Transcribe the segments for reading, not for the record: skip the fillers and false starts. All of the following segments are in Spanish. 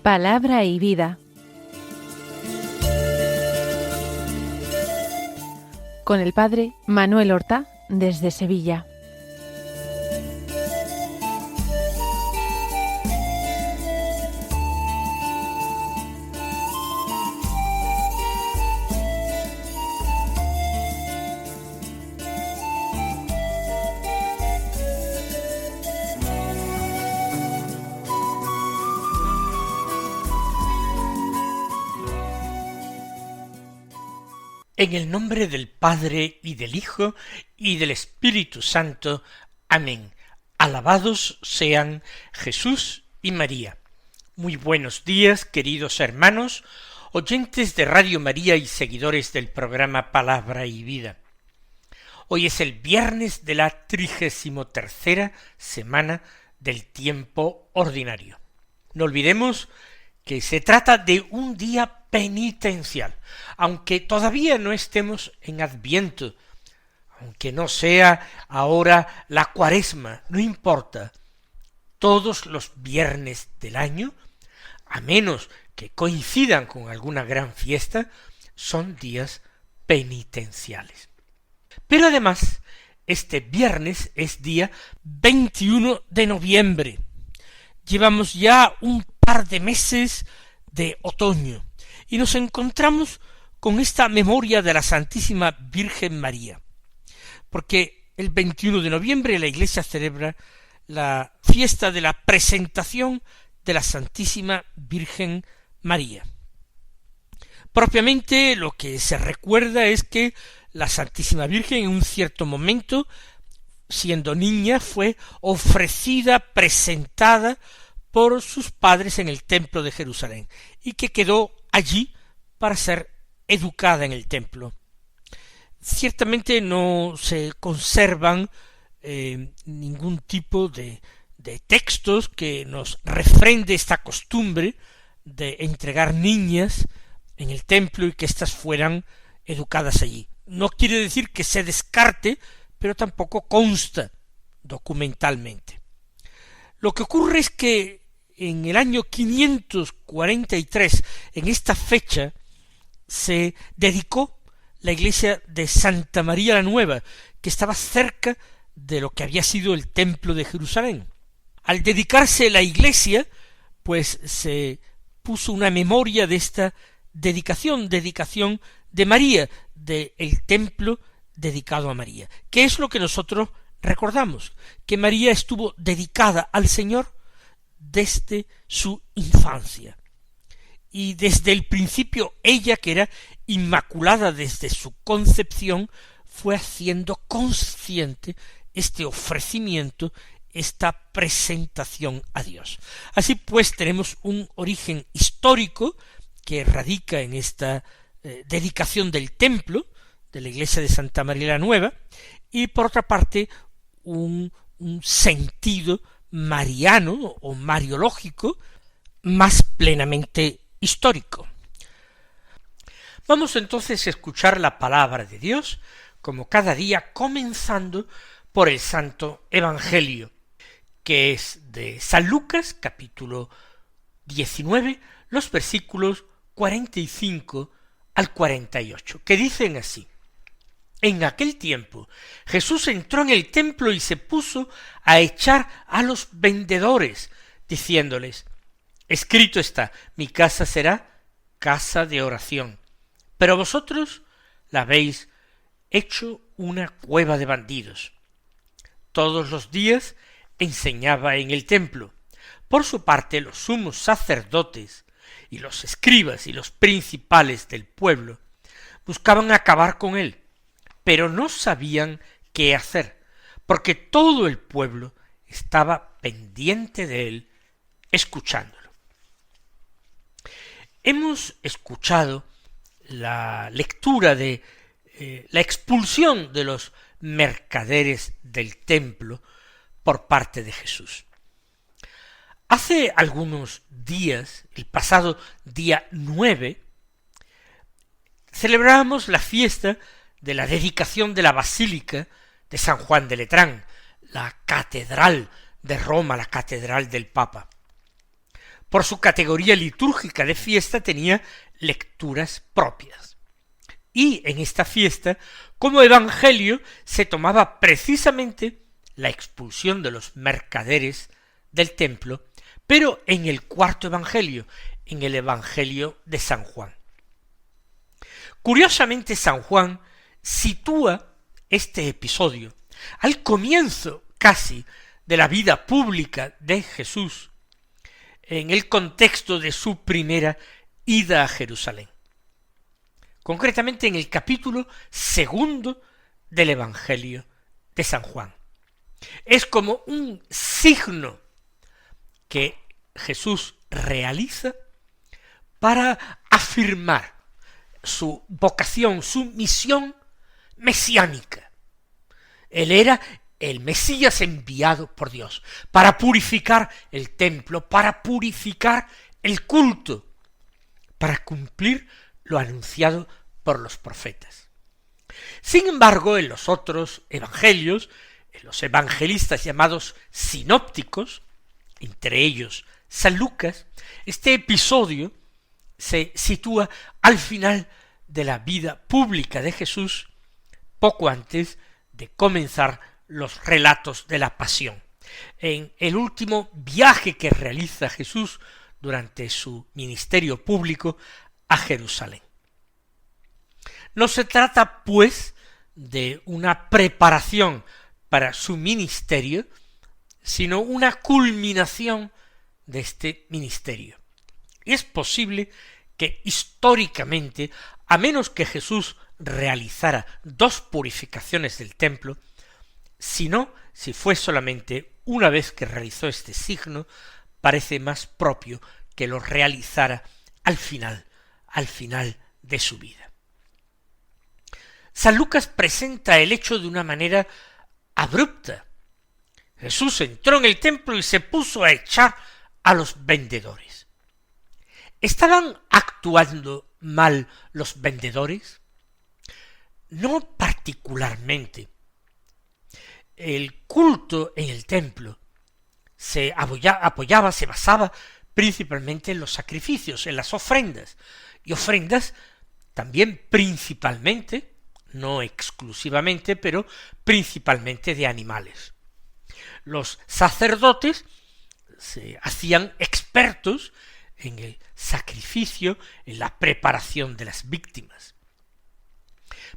Palabra y vida. Con el padre Manuel Horta, desde Sevilla. En el nombre del Padre, y del Hijo, y del Espíritu Santo. Amén. Alabados sean Jesús y María. Muy buenos días, queridos hermanos, oyentes de Radio María y seguidores del programa Palabra y Vida. Hoy es el viernes de la 33ª semana del tiempo ordinario. No olvidemos que se trata de un día penitencial, aunque todavía no estemos en Adviento, aunque no sea ahora la Cuaresma, no importa. Todos los viernes del año, a menos que coincidan con alguna gran fiesta, son días penitenciales. Pero además, este viernes es día 21 de noviembre. Llevamos ya un par de meses de otoño y nos encontramos con esta memoria de la Santísima Virgen María, porque el 21 de noviembre la Iglesia celebra la fiesta de la presentación de la Santísima Virgen María. Propiamente lo que se recuerda es que la Santísima Virgen en un cierto momento, siendo niña, fue ofrecida, presentada por sus padres en el templo de Jerusalén, y que quedó allí para ser educada en el templo. Ciertamente no se conservan ningún tipo de textos que nos refrende esta costumbre de entregar niñas en el templo y que éstas fueran educadas allí. No quiere decir que se descarte, pero tampoco consta documentalmente. Lo que ocurre es que en el año 543, en esta fecha, se dedicó la iglesia de Santa María la Nueva, que estaba cerca de lo que había sido el templo de Jerusalén. Al dedicarse la iglesia, pues se puso una memoria de esta dedicación de María, del templo dedicado a María. ¿Qué es lo que nosotros recordamos? Que María estuvo dedicada al Señor desde su infancia. Y desde el principio ella, que era inmaculada desde su concepción, fue haciendo consciente este ofrecimiento, esta presentación a Dios. Así pues tenemos un origen histórico que radica en esta dedicación del templo de la iglesia de Santa María la Nueva, y por otra parte un sentido mariano o mariológico más plenamente histórico. Vamos entonces a escuchar la palabra de Dios, como cada día, comenzando por el Santo Evangelio, que es de San Lucas, capítulo 19, los versículos 45 al 48, que dicen así: En aquel tiempo Jesús entró en el templo y se puso a echar a los vendedores, diciéndoles: Escrito está, mi casa será casa de oración, pero vosotros la habéis hecho una cueva de bandidos. Todos los días enseñaba en el templo. Por su parte, los sumos sacerdotes y los escribas y los principales del pueblo buscaban acabar con él, pero no sabían qué hacer, porque todo el pueblo estaba pendiente de él, escuchándolo. Hemos escuchado la lectura de la expulsión de los mercaderes del templo por parte de Jesús. Hace algunos días, el pasado día 9, celebrábamos la fiesta de la dedicación de la Basílica de San Juan de Letrán, la catedral de Roma, la catedral del Papa. por su categoría litúrgica de fiesta, tenía lecturas propias. Y en esta fiesta, como evangelio, se tomaba precisamente la expulsión de los mercaderes del templo, pero en el cuarto evangelio, en el evangelio de San Juan. Curiosamente, San Juan sitúa este episodio al comienzo casi de la vida pública de Jesús, en el contexto de su primera ida a Jerusalén. Concretamente en el capítulo 2 del Evangelio de San Juan. Es como un signo que Jesús realiza para afirmar su vocación, su misión mesiánica. Él era el Mesías enviado por Dios para purificar el templo, para purificar el culto, para cumplir lo anunciado por los profetas. Sin embargo, en los otros evangelios, en los evangelistas llamados sinópticos, entre ellos San Lucas, este episodio se sitúa al final de la vida pública de Jesús, poco antes de comenzar los relatos de la pasión, en el último viaje que realiza Jesús durante su ministerio público a Jerusalén. No se trata, pues, de una preparación para su ministerio, sino una culminación de este ministerio. Y es posible que históricamente, a menos que Jesús realizara 2 purificaciones del templo, sino si fue solamente una vez que realizó este signo, parece más propio que lo realizara al final de su vida. San Lucas presenta el hecho de una manera abrupta. Jesús entró en el templo y se puso a echar a los vendedores. ¿Estaban actuando mal los vendedores? No particularmente. El culto en el templo se basaba principalmente en los sacrificios, en las ofrendas, y ofrendas también principalmente, no exclusivamente, pero principalmente de animales. Los sacerdotes se hacían expertos en el sacrificio, en la preparación de las víctimas.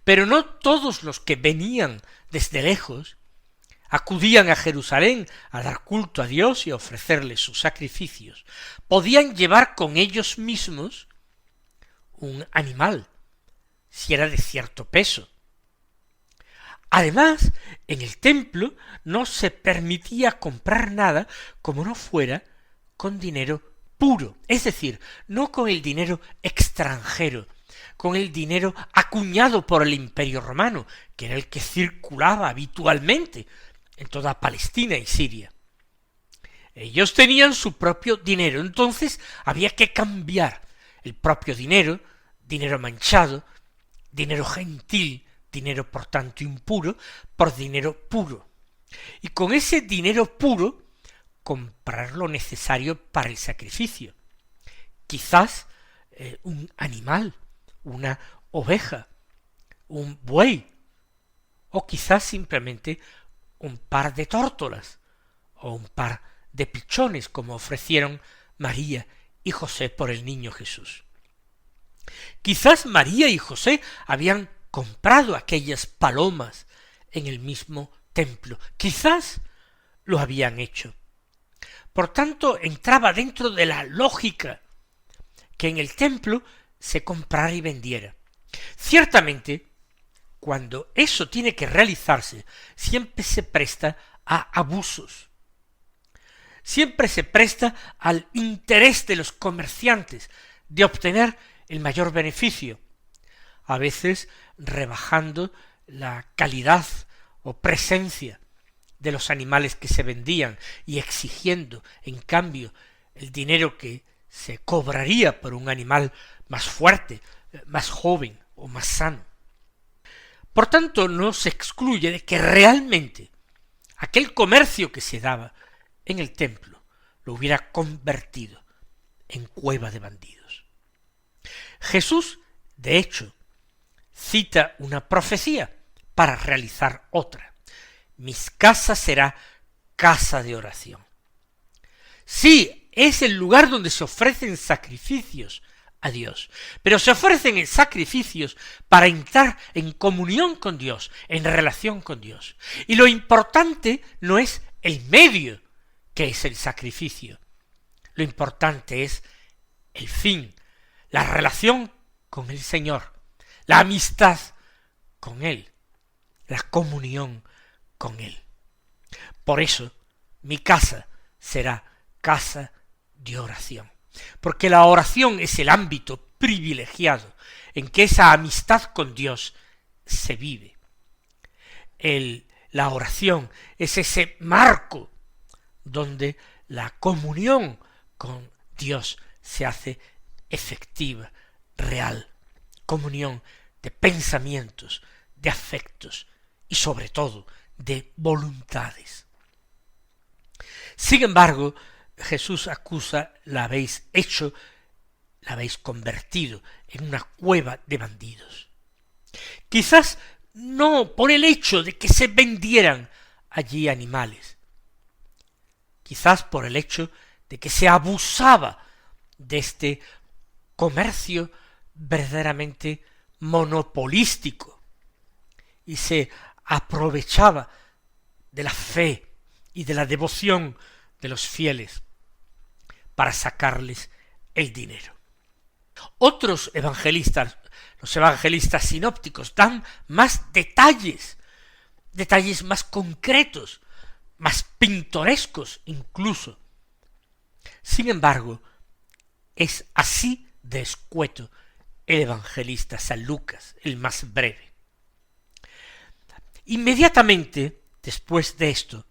Pero no todos los que venían desde lejos acudían a Jerusalén a dar culto a Dios y a ofrecerle sus sacrificios. Podían llevar con ellos mismos un animal, si era de cierto peso. Además, en el templo no se permitía comprar nada como no fuera con dinero puro, es decir, no con el dinero extranjero, con el dinero acuñado por el Imperio Romano, que era el que circulaba habitualmente en toda Palestina y Siria. Ellos tenían su propio dinero, entonces había que cambiar el propio dinero, dinero manchado, dinero gentil, dinero por tanto impuro, por dinero puro. Y con ese dinero puro comprar lo necesario para el sacrificio. Quizás un animal, una oveja, un buey, o quizás simplemente un par de tórtolas, o un par de pichones, como ofrecieron María y José por el niño Jesús. Quizás María y José habían comprado aquellas palomas en el mismo templo. Quizás lo habían hecho. Por tanto, entraba dentro de la lógica que en el templo se comprara y vendiera. Ciertamente, cuando eso tiene que realizarse, siempre se presta a abusos. Siempre se presta al interés de los comerciantes de obtener el mayor beneficio, a veces rebajando la calidad o presencia de los animales que se vendían y exigiendo, en cambio, el dinero que se cobraría por un animal más fuerte, más joven o más sano. Por tanto, no se excluye de que realmente aquel comercio que se daba en el templo lo hubiera convertido en cueva de bandidos. Jesús, de hecho, cita una profecía para realizar otra. Mis casas será casa de oración. Sí, es el lugar donde se ofrecen sacrificios a Dios, pero se ofrecen sacrificios para entrar en comunión con Dios, en relación con Dios. Y lo importante no es el medio, que es el sacrificio. Lo importante es el fin, la relación con el Señor, la amistad con Él, la comunión con Él. Por eso, mi casa será casa de oración, porque la oración es el ámbito privilegiado en que esa amistad con Dios se vive. La oración es ese marco donde la comunión con Dios se hace efectiva, real, comunión de pensamientos, de afectos y sobre todo de voluntades. Sin embargo, Jesús acusa: la habéis convertido en una cueva de bandidos. Quizás no por el hecho de que se vendieran allí animales, quizás por el hecho de que se abusaba de este comercio verdaderamente monopolístico y se aprovechaba de la fe y de la devoción de los fieles para sacarles el dinero. Otros evangelistas, los evangelistas sinópticos, dan más detalles más concretos, más pintorescos incluso. Sin embargo, es así de escueto el evangelista San Lucas, el más breve. Inmediatamente después de esto,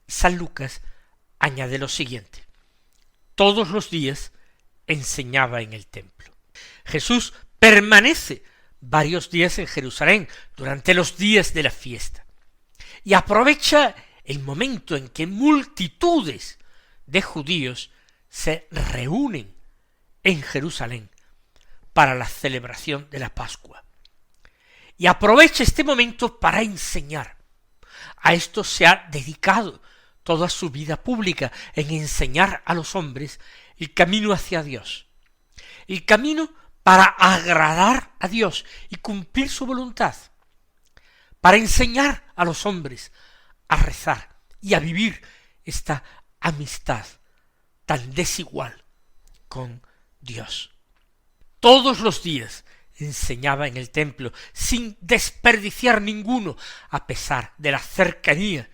San Lucas añade lo siguiente: todos los días enseñaba en el templo. Jesús permanece varios días en Jerusalén durante los días de la fiesta y aprovecha el momento en que multitudes de judíos se reúnen en Jerusalén para la celebración de la Pascua. Y aprovecha este momento para enseñar. A esto se ha dedicado toda su vida pública, en enseñar a los hombres el camino hacia Dios, el camino para agradar a Dios y cumplir su voluntad, para enseñar a los hombres a rezar y a vivir esta amistad tan desigual con Dios. Todos los días enseñaba en el templo sin desperdiciar ninguno, a pesar de la cercanía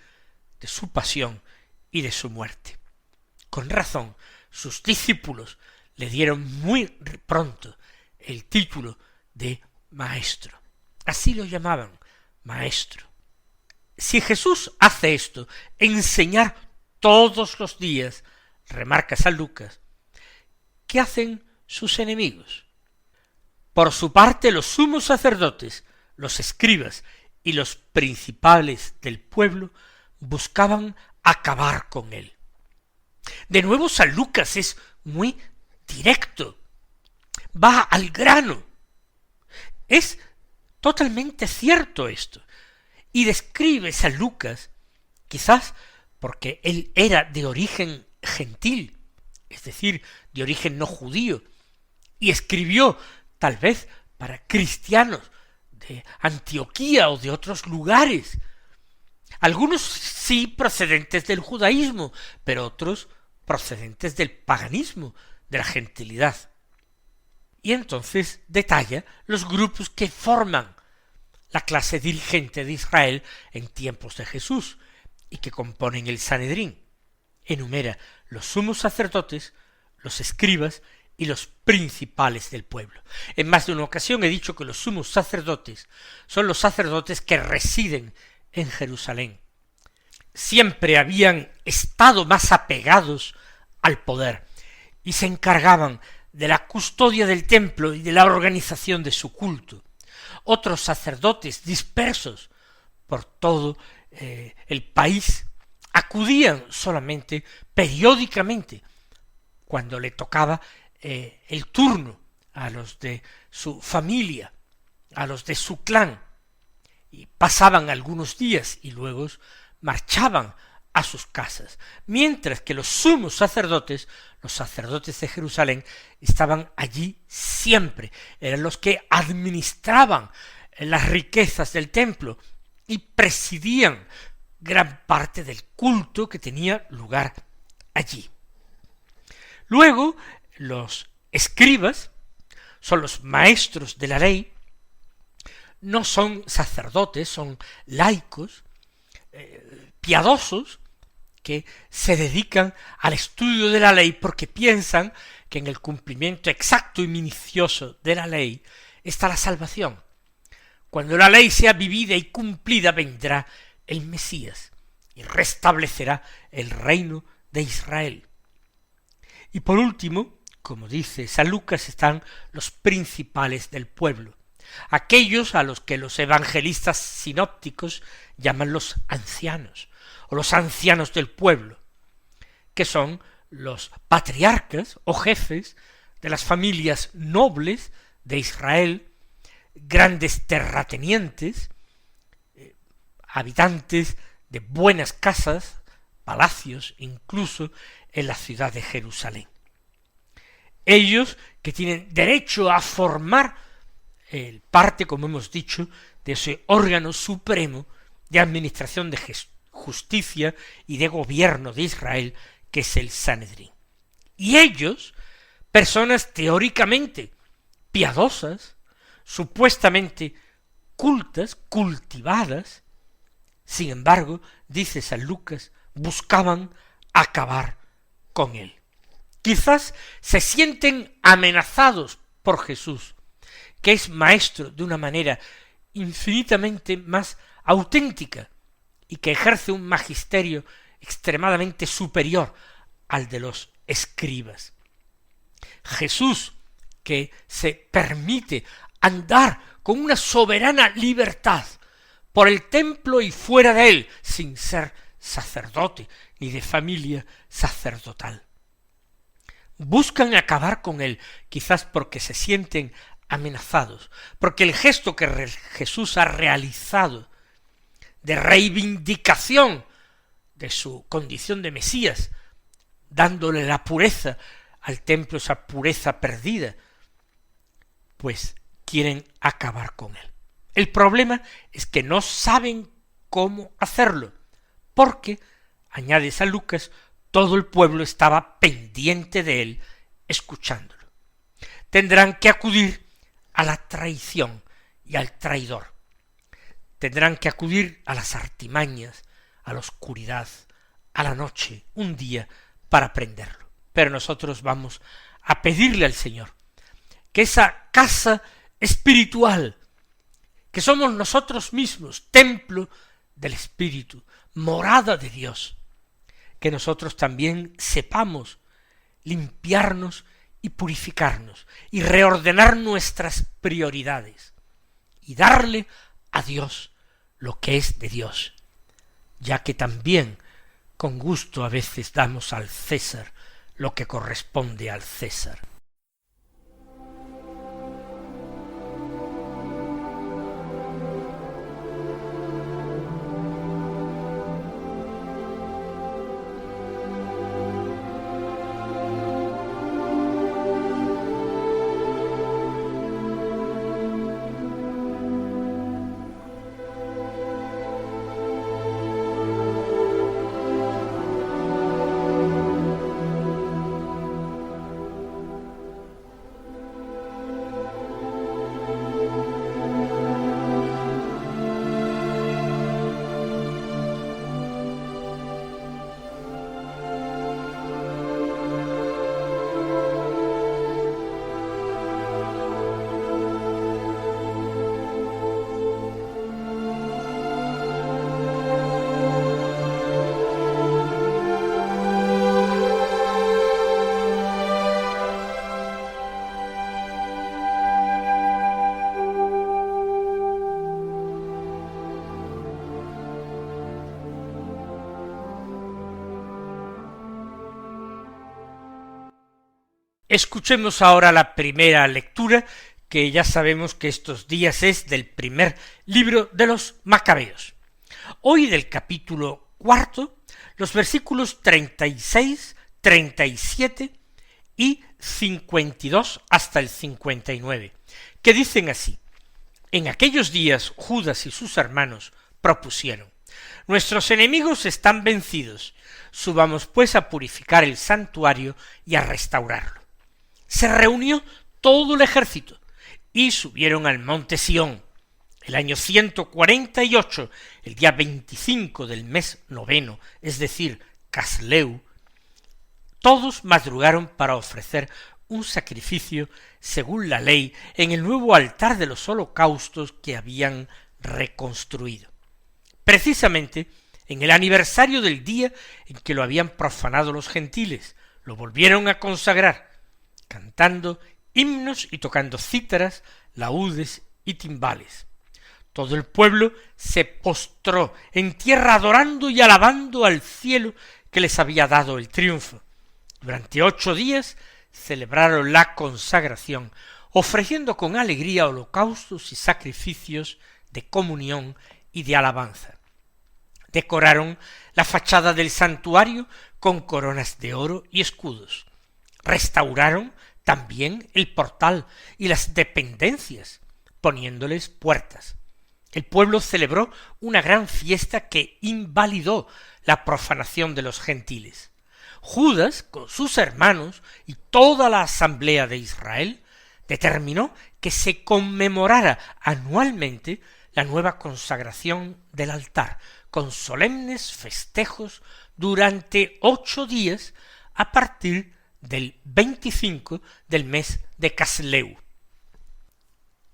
de su pasión y de su muerte. Con razón, sus discípulos le dieron muy pronto el título de maestro. Así lo llamaban, maestro. Si Jesús hace esto, enseñar todos los días, remarca San Lucas, ¿qué hacen sus enemigos? Por su parte, los sumos sacerdotes, los escribas y los principales del pueblo buscaban acabar con él. De nuevo, San Lucas es muy directo, va al grano. Es totalmente cierto esto. Y describe San Lucas, quizás porque él era de origen gentil, es decir, de origen no judío, y escribió tal vez para cristianos de Antioquía o de otros lugares, algunos sí procedentes del judaísmo, pero otros procedentes del paganismo, de la gentilidad. Y entonces detalla los grupos que forman la clase dirigente de Israel en tiempos de Jesús y que componen el Sanedrín. Enumera los sumos sacerdotes, los escribas y los principales del pueblo. En más de una ocasión he dicho que los sumos sacerdotes son los sacerdotes que residen en Jerusalén. Siempre habían estado más apegados al poder y se encargaban de la custodia del templo y de la organización de su culto. Otros sacerdotes dispersos por todo el país acudían solamente periódicamente cuando le tocaba el turno a los de su familia, a los de su clan, y pasaban algunos días y luego marchaban a sus casas, mientras que los sumos sacerdotes, los sacerdotes de Jerusalén, estaban allí siempre, eran los que administraban las riquezas del templo y presidían gran parte del culto que tenía lugar allí. Luego, los escribas son los maestros de la ley, no son sacerdotes, son laicos, piadosos, que se dedican al estudio de la ley porque piensan que en el cumplimiento exacto y minucioso de la ley está la salvación. Cuando la ley sea vivida y cumplida, vendrá el Mesías y restablecerá el reino de Israel. Y por último, como dice San Lucas, están los principales del pueblo, aquellos a los que los evangelistas sinópticos llaman los ancianos, o los ancianos del pueblo, que son los patriarcas o jefes de las familias nobles de Israel, grandes terratenientes, habitantes de buenas casas, palacios, incluso en la ciudad de Jerusalén. Ellos que tienen derecho a formar parte, como hemos dicho, de ese órgano supremo de administración de justicia y de gobierno de Israel, que es el Sanedrín. Y ellos, personas teóricamente piadosas, supuestamente cultas, cultivadas, sin embargo, dice San Lucas, buscaban acabar con él. Quizás se sienten amenazados por Jesús, que es maestro de una manera infinitamente más auténtica y que ejerce un magisterio extremadamente superior al de los escribas. Jesús, que se permite andar con una soberana libertad por el templo y fuera de él, sin ser sacerdote ni de familia sacerdotal. Buscan acabar con él, quizás porque se sienten amenazados, porque el gesto que Jesús ha realizado de reivindicación de su condición de Mesías, dándole la pureza al templo, esa pureza perdida, pues quieren acabar con él. El problema es que no saben cómo hacerlo, porque, añade San Lucas, todo el pueblo estaba pendiente de él, escuchándolo. Tendrán que acudir a la traición y al traidor. Tendrán que acudir a las artimañas, a la oscuridad, a la noche, un día, para prenderlo. Pero nosotros vamos a pedirle al Señor que esa casa espiritual, que somos nosotros mismos, templo del Espíritu, morada de Dios, que nosotros también sepamos limpiarnos y purificarnos y reordenar nuestras prioridades y darle a Dios lo que es de Dios, ya que también con gusto a veces damos al César lo que corresponde al César. Escuchemos ahora la primera lectura, que ya sabemos que estos días es del primer libro de los Macabeos. Hoy del capítulo 4, los versículos 36, 37 y 52 hasta el 59, que dicen así: En aquellos días Judas y sus hermanos propusieron: Nuestros enemigos están vencidos, subamos pues a purificar el santuario y a restaurarlo. Se reunió todo el ejército y subieron al monte Sión. El año 148, el día 25 del mes noveno, es decir, Casleu, todos madrugaron para ofrecer un sacrificio según la ley en el nuevo altar de los holocaustos que habían reconstruido. Precisamente en el aniversario del día en que lo habían profanado los gentiles, lo volvieron a consagrar, cantando himnos y tocando cítaras, laúdes y timbales. Todo el pueblo se postró en tierra adorando y alabando al cielo que les había dado el triunfo. Durante 8 días celebraron la consagración, ofreciendo con alegría holocaustos y sacrificios de comunión y de alabanza. Decoraron la fachada del santuario con coronas de oro y escudos. Restauraron también el portal y las dependencias, poniéndoles puertas. El pueblo celebró una gran fiesta que invalidó la profanación de los gentiles. Judas, con sus hermanos y toda la asamblea de Israel, determinó que se conmemorara anualmente la nueva consagración del altar, con solemnes festejos durante 8 días a partir del 25 del mes de Casleu.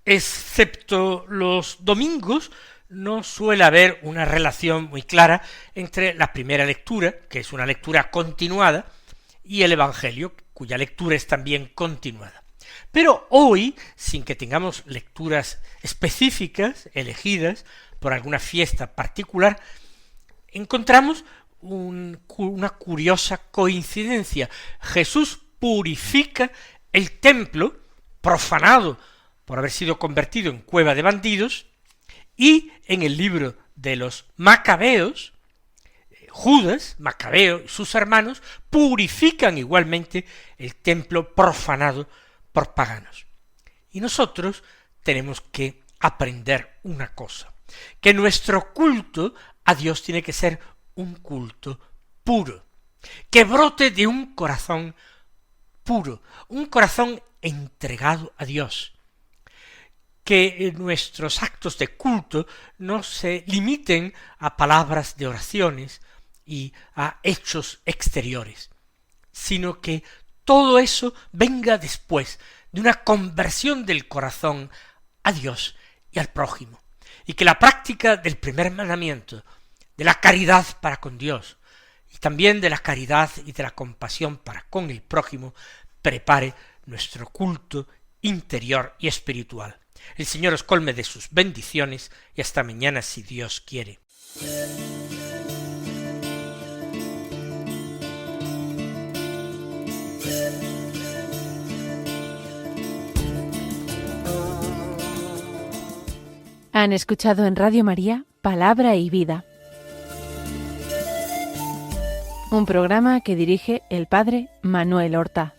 Excepto los domingos, no suele haber una relación muy clara entre la primera lectura, que es una lectura continuada, y el Evangelio, cuya lectura es también continuada. Pero hoy, sin que tengamos lecturas específicas, elegidas por alguna fiesta particular, encontramos una curiosa coincidencia. Jesús purifica el templo, profanado por haber sido convertido en cueva de bandidos, y en el libro de los Macabeos, Judas, Macabeo y sus hermanos purifican igualmente el templo profanado por paganos. Y nosotros tenemos que aprender una cosa, que nuestro culto a Dios tiene que ser un culto puro, que brote de un corazón puro, un corazón entregado a Dios, que nuestros actos de culto no se limiten a palabras de oraciones y a hechos exteriores, sino que todo eso venga después de una conversión del corazón a Dios y al prójimo, y que la práctica del primer mandamiento, de la caridad para con Dios, y también de la caridad y de la compasión para con el prójimo, prepare nuestro culto interior y espiritual. El Señor os colme de sus bendiciones y hasta mañana si Dios quiere. Han escuchado en Radio María Palabra y Vida, un programa que dirige el Padre Manuel Horta.